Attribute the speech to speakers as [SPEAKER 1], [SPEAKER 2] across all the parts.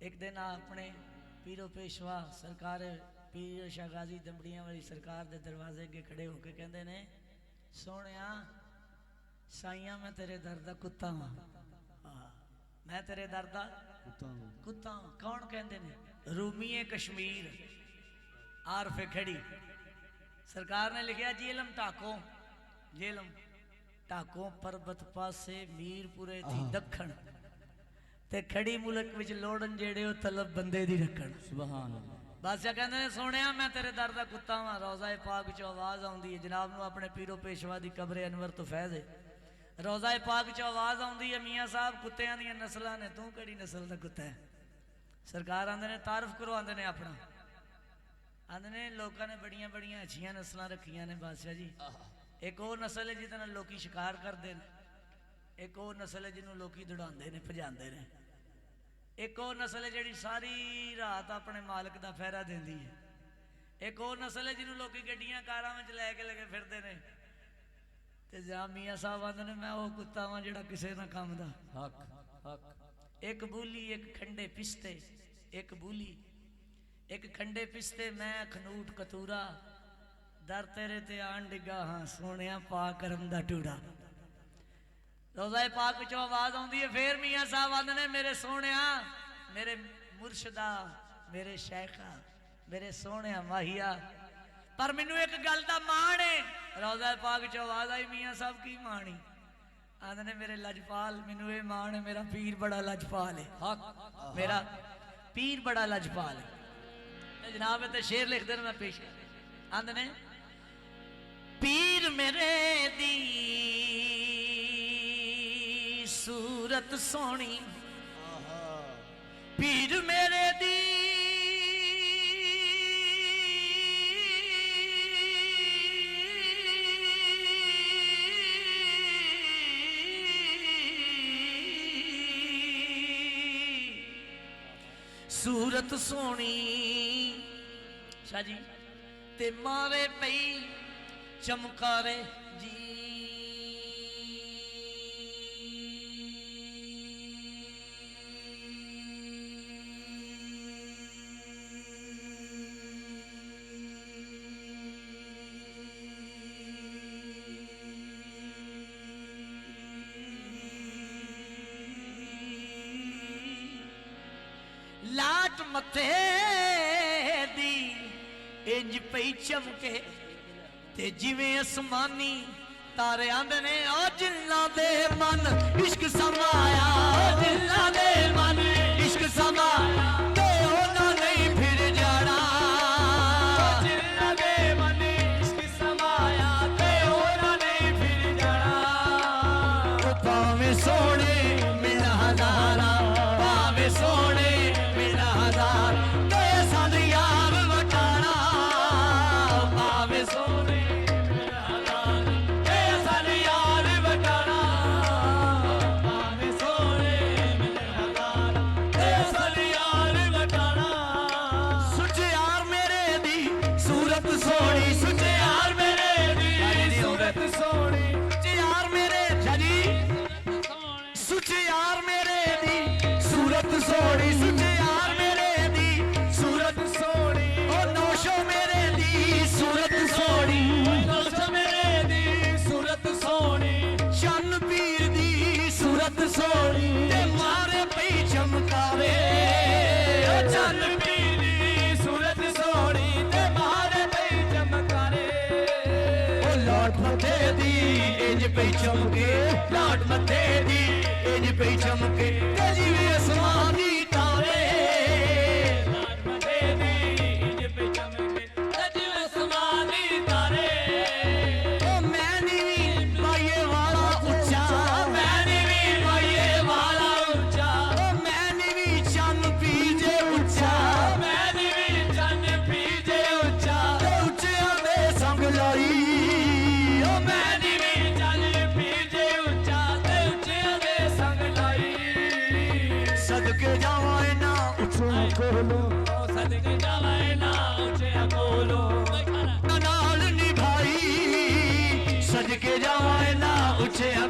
[SPEAKER 1] एक दिन अपने पीरो पेशवा सरकार पीर शाह गाजी दंबड़िया वाली सरकार के दरवाजे अगे खड़े होके कहते ने सोनिया साइया मैं तेरे दर दा कुत्ता वा, मैं तेरे दर दा कुत्ता वा। कौन कहते ने? रूमीए कश्मीर आरफे खड़ी सरकार ने लिखा जेलम टाको, जेलम टाको परबत पासे मीरपुरे थी दखण ते खड़ी मुल्क विच लोड़न जेड़े ओ तलब बंदे दी रखण। सुभान अल्लाह। बादशाह कहंदे ने सोनिया मैं तेरे दर दा कुत्ता वां। रोज़ा पाक चो आवाज आउंदी है जनाब नूं अपने पीरो पेशवा दी कब्रे अनवर तो फैज़ है। रोज़ा पाक चो आवाज आउंदी है मियाँ साहब कुत्तियां दी नस्लां ने, तू किहड़ी नस्ल दा कुत्ता है? सरकार आंदे ने तारफ करवांदे ने अपना, आंदे ने लोकां ने बड़ियां बड़ियां अच्छियां नस्लां रखियां ने बादशाह जी। एक वो नस्ल है जिहदे नाल लोकी शिकार करदे ने, एक वो नस्ल है जिन्होंने लोग दौड़ाते ने भजाते ने, एक वो नस्ल है जी सारी रात अपने मालिक का फहरा देती है, एक वो नस्ल है जिन्होंने लोग गड्डियां कारां में लैके लगे फिरते हैं। तो जा मियाँ साहब आते ने मैं वो कुत्ता वां जिहड़ा किसी ना काम दा हक हक। एक बूली एक खंडे पिस्ते, एक बूली एक खंडे पिस्ते मैं खनूट कतूरा दर तेरे ते आन डिगा हाँ सोनिया पा करम दा टूड़ा। रोज़ा पाक चो आवाज आती है फिर मियाँ साहब आते ने मेरे सोने मेरे मुर्शदा मेरे शेखा मेरे सोने माहिया पर मैनू एक गल का मान है। रोज़ा पाक चो आवाज आई मियाँ साहब की मानी? आते ने मेरे लजपाल मैनू ये मान है मेरा पीर बड़ा लजपाल है। हक मेरा पीर बड़ा लजपाल है। जनाब ते शेर लिख दे मैं पेश आते ने पीर मेरे दी सूरत सोनी पीर मेरे दी सूरत सोनी शाह जी ते मारे पई चमकारे जी। लाट मथे दी इंज पई चमके ते जिवें आसमानी तारे आंदे ने ओ जिन्ना दे मन इश्क समाया, जिन्ना दे मन इश्क समाया ते होना नहीं फिर जाना, जिन्ना दे मन इश्क समाया ते होना नहीं फिर जाना। भावें सोने मिला हज़ारा भावें सोने मिला हज़ार ते साथ यार वटाना, भावें सोने मिला हज़ार ते साथ यार वटाना, भावें सोने मिला हज़ार ते साथ यार वटाना। सुच यार मेरे दी सूरत सोनी, सुच यार मेरे दी सूरत सोनी, सुच यार मेरे जी सुच यार मेरे दी सूरत सोनी, सुच यार मेरे दी सूरत सोनी, ओ नौशो मेरे दी सूरत सोनी, नौशो मेरे दी सूरत सोनी, चन्न पीर दी सूरत सोनी ते मारे पई चमकावे, ओ चन्न पीर दी सूरत सोनी ते मारे पई चमकावे। ओ लाट मथे दी इंज पई चमके, लाट मथे दी इंज पई चमके ते जिवें आसमानी तारे, लाट मथे दी इंज पई चमके ते जिवें आसमानी तारे। ओ मैनी भी पाइए वाला उच्चा, मैनी भी पाइए वाला उच्चा, ओ मैनी भी चन्न पीजे उच्चा, मैनी भी चन्न पीजे उच्चा ते उच्चियां दे संग लाई, ओ मैनी भी चन्न पीजे उच्चा ते उच्चियां दे संग लाई। सदके जावा ना उच्चियां कोलो, सदके जावा ना उच्चियां कोलो नाल निभाई, सदके जावा ना उच्चियां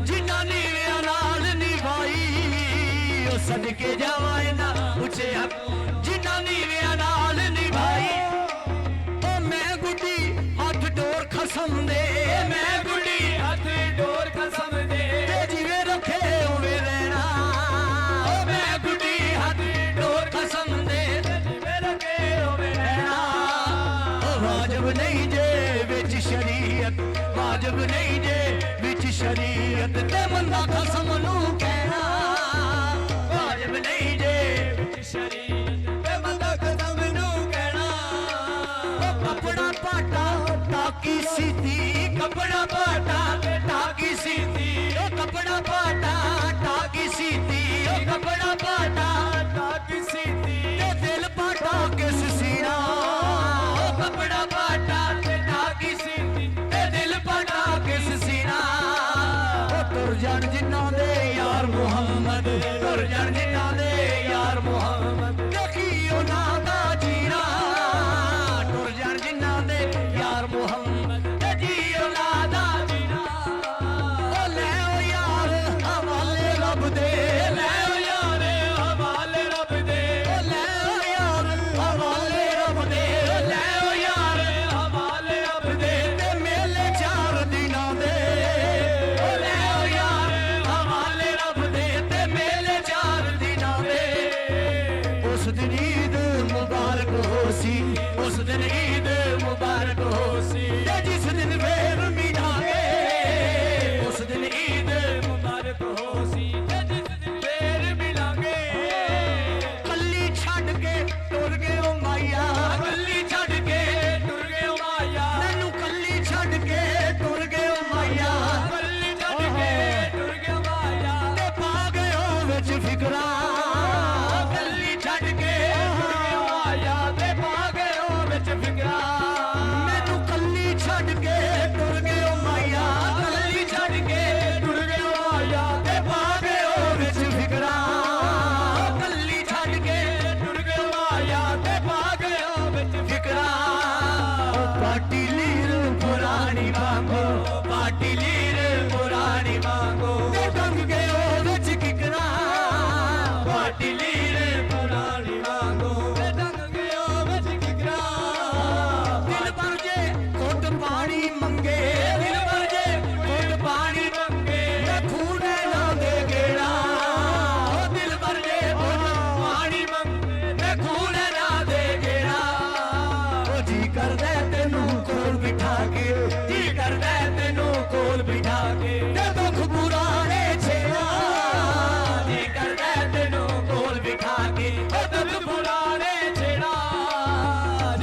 [SPEAKER 1] जिन्ना नीवियां नाल निभाई, ओ सदके जावा ना सच्चे हक जिन्ना नीविया नाल निभाई ओ मैं गुड्डी हथ डोर खसम दे मैं गुड्डी हथ डोर खसम दे जिवे रखे उवे रहना ओ मैं गुड्डी हथ डोर खसम दे जिवे रखे उवे रहना ओ वाजिब नहीं जे विच शरीयत वाजिब नहीं जे विच शरीयत ते मंदा खसम नू कहना वाजिब नहीं जे विच शरीयत ते मंदा खसम नू कहना ओ कपड़ा पाटा टाकी सीती कपड़ा पाटा टाकी सीती ओ कपड़ा पाटा टाकी सीती ओ कपड़ा पाटा टाकी सीती ते दिल पाटा किस सीना ओ कपड़ा पाटा टाकी सीती ते दिल पाटा किस सीना ओ तुर जान जिन्ना दे यार मुहम्मद तुर जान जिन्ना दे यार मुहम्मद देखियो ना दा जीना तुर जान जिन्ना दे यार मुहम्मद ते जियो ना दा जीना ओ ले ओ यार हवाले रब दे ले ओ यार हवाले रब दे ओ ले ओ यार हवाले रब दे ले ओ यार हवाले रब दे ते मेले 4 दिनां दे ओ ले ओ यार हवाले रब दे ते मेले 4 दिनां दे उस दिन ईद मुबारक होसी उस दिन ईद मुबारक होसी ते जिस दिन फेर मिलांगे उस दिन ईद मुबारक होसी ते जिस दिन फेर मिलांगे कल्ली छड़ के टुर गए ओ माया कल्ली छड़ के टुर गए ओ माया मैनू कल्ली छड़ के टुर गए ओ माया कल्ली छड़ के टुर गए ओ माया ते पा गए ओ विच फिकरा कल्ली छड़ के टुर गए ओ माया ते पा गए ओ विच फिकरा मैनू कल्ली छड़ के टुर गए ओ माया कल्ली छड़ के टुर गए ओ माया ते पा गए ओ विच फिकरा कल्ली छड़ के टुर गए ओ माया ते पा गए ओ विच फिकरा ओ पाटी लीर पुरानी वांगो पाटी लीर पुरानी वांगो ते टंग गए ओ विच किकरा पाटी लीर पुरानी वांगो ते टंग गए ओ विच किकरा दिल भर जे घुट पानी मंगे दिल भर जे घुट पानी मंगे मैं खूने ना दे गेड़ा ओ दिल भर जे घुट पानी मंगे मैं खूने ना दे गेड़ा ओ जी करदा तेनू कोल बिठा के जी करदा तेनू कोल बिठा के ते दुख पुराने छेड़ा जी करदा तेनू कोल बिठा के ओ दुख पुराने छेड़ा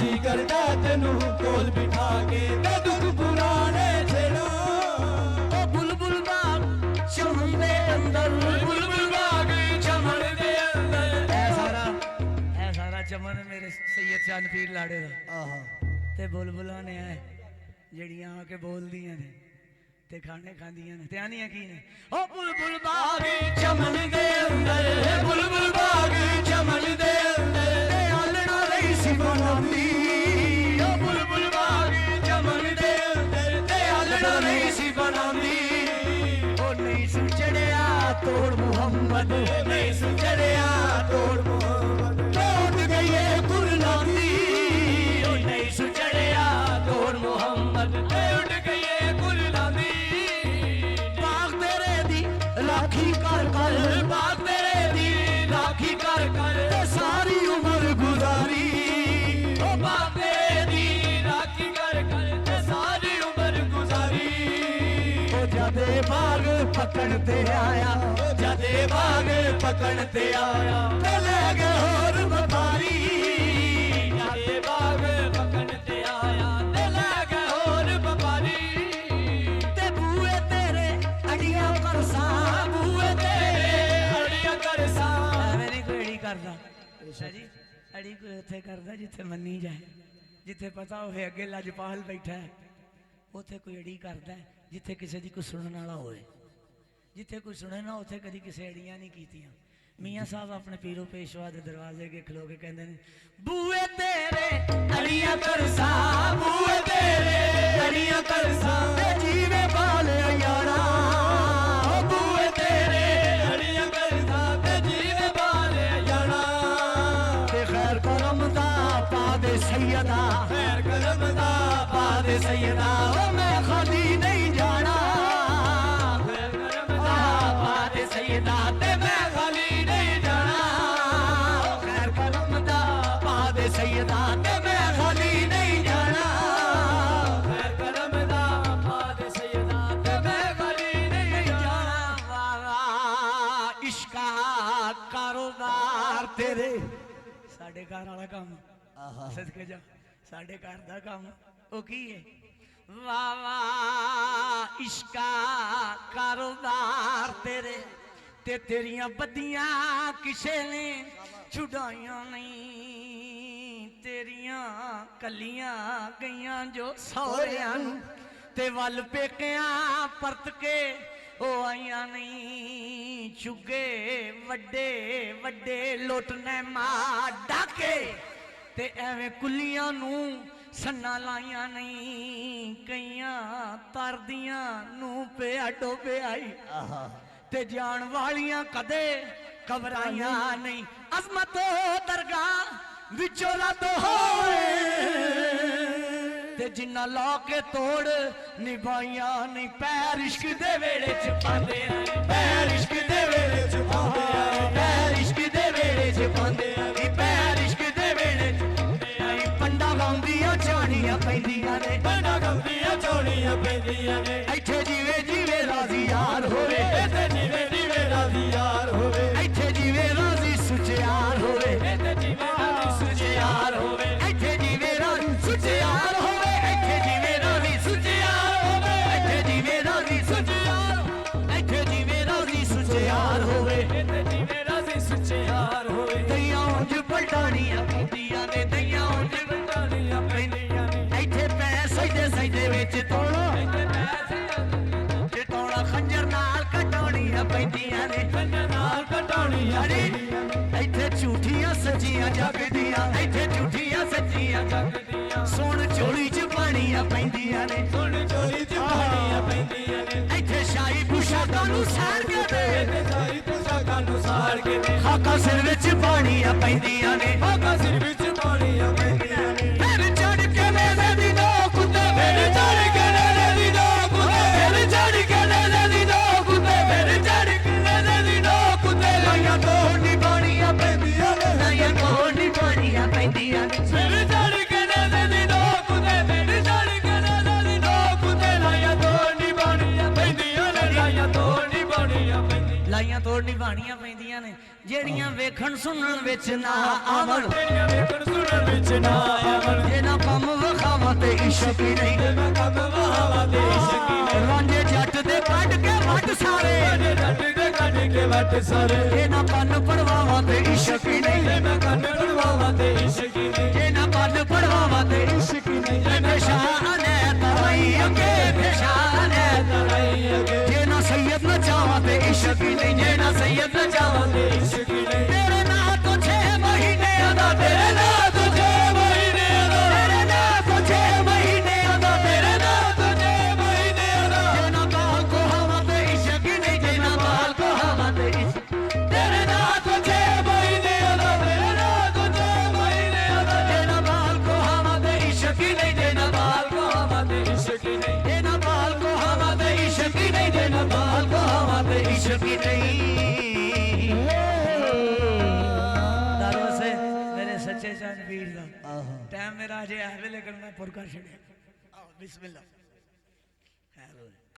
[SPEAKER 1] जी करदा तेनू कोल बिठा के ते दुख पुराने छेड़ा ओ बुलबुल बाग चमन दे अंदर बुलबुल बाग चमन दे अंदर ऐ सारा चमन मेरे सैयद चंद पीर लाड़े दा आहा ते बुलबुलां ने ऐ जड़ियां आके बोलदियां ने ते खाने खांदियां ने ते आनियां की ने ओ बुलबुल बाग चमन दे अंदर बुलबुल बाग चमन दे अंदर ते आलना रही सी बनांदी ओ बुलबुल बाग चमन दे अंदर ते आलना रही सी बनांदी ओ नहीं सुचड़िया तोड़ मुहम्मद नहीं सुचड़िया तोड़ मुहम्मद टूट गई है गुरनामी ओ नहीं सुचड़िया तोड़ मुहम्मद टूट गई है गुरनामी बाग तेरे दी राखी कर कर बाग तेरे दी राखी कर कर ते सारी उम्र गुजारी ओ बाग तेरे दी राखी कर कर ते सारी उम्र गुजारी ओ जदे बाग पकड़ ते आया जदे बाग पकड़ ते आया ते ले गए होर व्यापारी जदे बाग पकड़ ते आया ते ले गए होर व्यापारी ते बूए तेरे अड़ियां करसा बूए तेरे अड़ियां करसा मैं नहीं कोई अड़ी करदा जी अड़ी कोई उत्थे करदा जिथे मन्नी जाए जिथे पता होवे अगे लजपाल बैठा है उत्थे कोई अड़ी करदा जिथे किसी दी कोई सुनने वाला होए जिथे कोई सुने ना उत्थे कदी किसी अड़ियां नहीं कीतियां मियाँ साहब अपने पीरो पेशवा के दरवाजे के खलो के कहते हैं बूए तेरे अड़ियां करसा बूए तेरे अड़ियां करसा जीवे पाले यारा बूए तेरे अड़ियां करसा जीवे पाले यारा सैयदा खैर करम दा पा दे सैयदा ओ मैं खाली नहीं जाना खैर करम दा पा दे सैयदा ते मैं खाली नहीं जाना खैर करम दा पा दे सैयदा ते मैं खाली नहीं जाना खैर करम दा पा दे सैयदा ते मैं खाली नहीं जाना वाह वाह इश्का कारोबार तेरे साडे घर वाला काम सदके जा साडे घर दा काम ओ की है वाह वाह इश्का कारोबार तेरे ते तेरियां बदियां किसे ने छुड़ाइयां नहीं तेरियां कलियां गईयां जो सौरियां ते वल पेकियां परत के ओ आइयां नहीं चुगे वड्डे वड्डे लुटने मां डाके ते एवें कुलियां नू सन्ना लाइयां नहीं कईयां तरदियां नू पे डोबे आई ते जान वालियां कदे घबराइयां नहीं अजमत दरगाह विचों रद होए ते जिन्ना ला के तोड़ निभाइयां नहीं पैर इश्क दे वेड़े च पांदे पैर इश्क दे वेड़े च पांदे पैर इश्क दे वेड़े च पांदे पैर इश्क दे वेड़े च पंडा गाउंदियां झाड़ियां पैंदियां ने पंडा गाउंदियां झाड़ियां पैंदियां ने इत्थे जीवे जीवे राजी यार होवे इत्थे जीवे जीवे राजी यार होवे इत्थे जीवे राजी सुचियार होवे इत्थे जीवे राजी सुचियार होवे इत्थे जीवे राजी सुचियार होवे इत्थे जीवे राजी सुचियार होवे इत्थे जीवे राजी सुचियार इत्थे जीवे राजी सुचियार होवे इत्थे जीवे राजी सुचियार होवे दैयां उंज पलटाणियां पैंदियां ने दैयां उंज पलटाणियां पैंदियां ने इत्थे पै सजदे सजदे विच तोड़ा इत्थे पै सजदे तोड़ा खंजर नाल कटाणियां पैंदियां ने खंजर नाल कटाणियां ने इत्थे झूठियां सच्चियां जगदियां इत्थे झूठियां सच्चियां जगदियां सुन चोली च पाणियां पैंदियां ने सुन चोली च पाणियां पैंदियां ने इत्थे शाही पोशाकां नू साड़ के दे इत्थे शाही पोशाकां नू साड़ के दे खाका सिर विच पाणियां पैंदियां ने खाका सिर विच पाणियां पैंदियां ने फिर चढ़ के मेरे दी दो कुत्ते फिर चढ़ के मेरे दी दो कुत्ते फिर चढ़ के मेरे दी दो कुत्ते फिर चढ़ के मेरे दी दो कुत्ते लाइयां तोड़ नी पाणियां पैंदियां ने लाइयां तोड़ नी पाणियां पैंदियां ने फिर चढ़ के मेरे दी दो कुत्ते फिर चढ़ के मेरे दी दो कुत्ते लाइयां तोड़ नी पाणियां पैंदियां ने लाइयां तोड़ नी पाणियां पैंदियां लाइयां तोड़ नी पाणियां पैंदियां ने ਜਿਹੜੀਆਂ ਵੇਖਣ ਸੁਣਨ ਵਿੱਚ ਨਾ ਆਵਣ ਜਿਹੜੀਆਂ ਵੇਖਣ ਸੁਣਨ ਵਿੱਚ ਨਾ ਆਵਣ ਜੇ ਨਾ ਕੰਮ ਵਖਾਵਾਂ ਤੇ ਇਸ਼ਕ ਹੀ ਨਹੀਂ ਜੇ ਨਾ ਕੰਮ ਵਖਾਵਾਂ ਤੇ ਇਸ਼ਕ ਹੀ ਨਹੀਂ ਰਾਂਝੇ ਜੱਟ ਦੇ ਕੱਢ ਕੇ ਵੱਟ ਸਾਰੇ ਰਾਂਝੇ ਜੱਟ ਦੇ ਕੱਢ ਕੇ ਵੱਟ ਸਾਰੇ ਜੇ ਨਾ ਕੰਨ ਪੜਵਾਵਾਂ ਤੇ ਇਸ਼ਕ ਹੀ ਨਹੀਂ ਜੇ ਨਾ ਕੰਨ ਪੜਵਾਵਾਂ ਤੇ ਇਸ਼ਕ ਹੀ ਨਹੀਂ ਜੇ ਨਾ ਕੰਨ ਪੜਵਾਵਾਂ ਤੇ ਇਸ਼ਕ ਹੀ ਨਹੀਂ ਜੇ ਨਿਸ਼ਾਨੇ ਤਰਾਈ ਅੱਗੇ ਨਿਸ਼ਾਨੇ ਤਰਾਈ ਅੱਗੇ ਜੇ ਨਾ ਸੈयद ਨਾ ਚਾਹਾਂ ਤੇ ਇਸ਼ਕ ਹੀ ਨਹੀਂ ਜੇ ਨਾ ਸੈयद ਨਾ ਚਾਹਾਂ ਤੇ तेरे ना तो 6 महीने आदा तेरे ना तो 6 महीने आदा तेरे ना तो 6 महीने आदा तेरे ना तो 6 महीने आदा जेना बाल को हवा ते इश्क नहीं जेना बाल को हवा ते इश्क तेरे ना तो 6 महीने आदा तेरे ना तो 6 महीने आदा जेना बाल को हवा ते इश्क नहीं जेना बाल को हवा ते इश्क नहीं जेना बाल को हवा ते इश्क नहीं जेना बाल को हवा ते इश्क नहीं टाइम मेरा अजे है लेकिन मैं पुर कर छड़िया बिस्मिल्लाह।